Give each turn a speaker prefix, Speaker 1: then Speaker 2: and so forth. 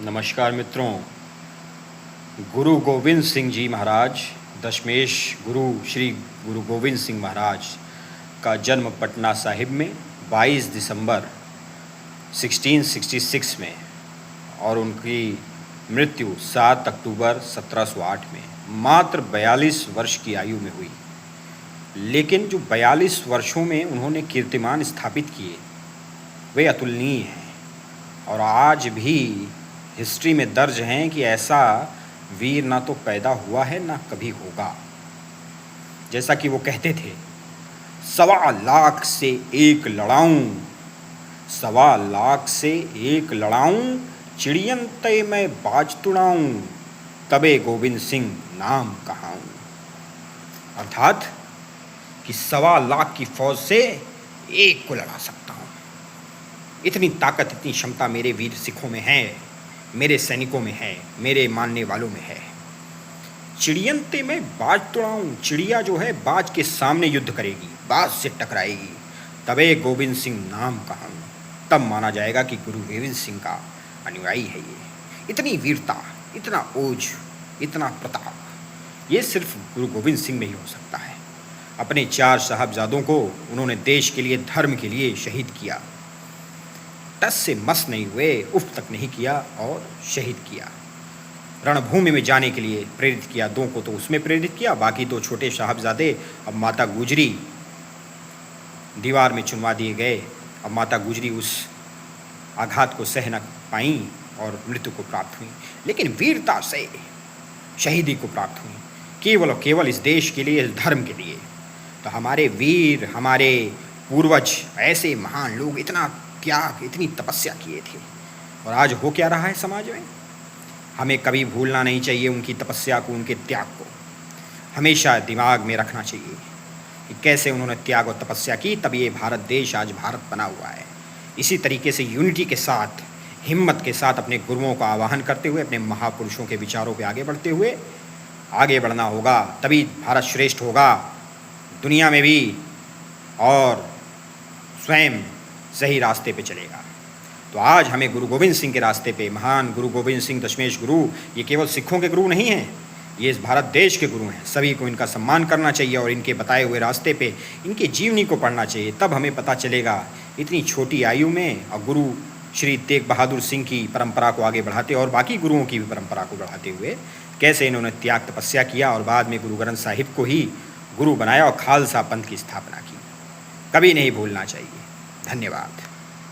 Speaker 1: नमस्कार मित्रों। गुरु गोविंद सिंह जी महाराज, दशमेश गुरु श्री गुरु गोविंद सिंह महाराज का जन्म पटना साहिब में 22 दिसंबर 1666 में और उनकी मृत्यु 7 अक्टूबर 1708 में मात्र 42 वर्ष की आयु में हुई। लेकिन जो 42 वर्षों में उन्होंने कीर्तिमान स्थापित किए वे अतुलनीय हैं और आज भी हिस्ट्री में दर्ज हैं कि ऐसा वीर ना तो पैदा हुआ है ना कभी होगा। जैसा कि वो कहते थे, 1.25 से एक लड़ाऊं, 1.25 से एक लड़ाऊं, चिड़ियन तय मैं बाज तुड़ाऊं, तबे गोविंद सिंह नाम कहाऊं। अर्थात कि 1.25 की फौज से एक को लड़ा सकता हूं। इतनी ताकत, इतनी क्षमता मेरे वीर सिखों में है, मेरे सैनिकों में है, मेरे मानने वालों में है। चिड़ियन ते मैं बाज तुड़ाऊं, चिड़िया जो है बाज के सामने युद्ध करेगी, बाज से टकराएगी, तबे गोविंद सिंह नाम कहाऊं, तब माना जाएगा कि गुरु गोविंद सिंह का अनुयायी है ये। इतनी वीरता, इतना ओज, इतना प्रताप, ये सिर्फ गुरु गोविंद सिंह में ही हो सकता है। अपने 4 साहबजादों को उन्होंने देश के लिए, धर्म के लिए शहीद किया। टस से मस नहीं हुए, उफ तक नहीं किया और शहीद किया। रणभूमि में जाने के लिए प्रेरित किया, 2 को तो उसमें प्रेरित किया, बाकी 2 छोटे साहबजादे अब माता गुजरी दीवार में चुनवा दिए गए। अब माता गुजरी उस आघात को सह न पाई और मृत्यु को प्राप्त हुई, लेकिन वीरता से शहीदी को प्राप्त हुई, केवल और केवल इस देश के लिए, इस धर्म के लिए। तो हमारे वीर, हमारे पूर्वज, ऐसे महान लोग इतना त्याग, इतनी तपस्या किए थे। और आज हो क्या रहा है समाज में? हमें कभी भूलना नहीं चाहिए उनकी तपस्या को, उनके त्याग को। हमेशा दिमाग में रखना चाहिए कि कैसे उन्होंने त्याग और तपस्या की, तब ये भारत देश आज भारत बना हुआ है। इसी तरीके से यूनिटी के साथ, हिम्मत के साथ अपने गुरुओं का आवाहन करते हुए, अपने महापुरुषों के विचारों पर आगे बढ़ते हुए आगे बढ़ना होगा, तभी भारत श्रेष्ठ होगा दुनिया में भी और स्वयं सही रास्ते पे चलेगा। तो आज हमें गुरु गोविंद सिंह के रास्ते पे, महान गुरु गोविंद सिंह दशमेश गुरु, ये केवल सिखों के गुरु नहीं हैं, ये इस भारत देश के गुरु हैं। सभी को इनका सम्मान करना चाहिए और इनके बताए हुए रास्ते पे इनके जीवनी को पढ़ना चाहिए। तब हमें पता चलेगा इतनी छोटी आयु में और गुरु श्री तेग बहादुर सिंह की परंपरा को आगे बढ़ाते और बाकी गुरुओं की भी परंपरा को बढ़ाते हुए कैसे इन्होंने त्याग तपस्या किया और बाद में गुरु ग्रंथ साहिब को ही गुरु बनाया और खालसा पंथ की स्थापना की। कभी नहीं भूलना चाहिए। धन्यवाद।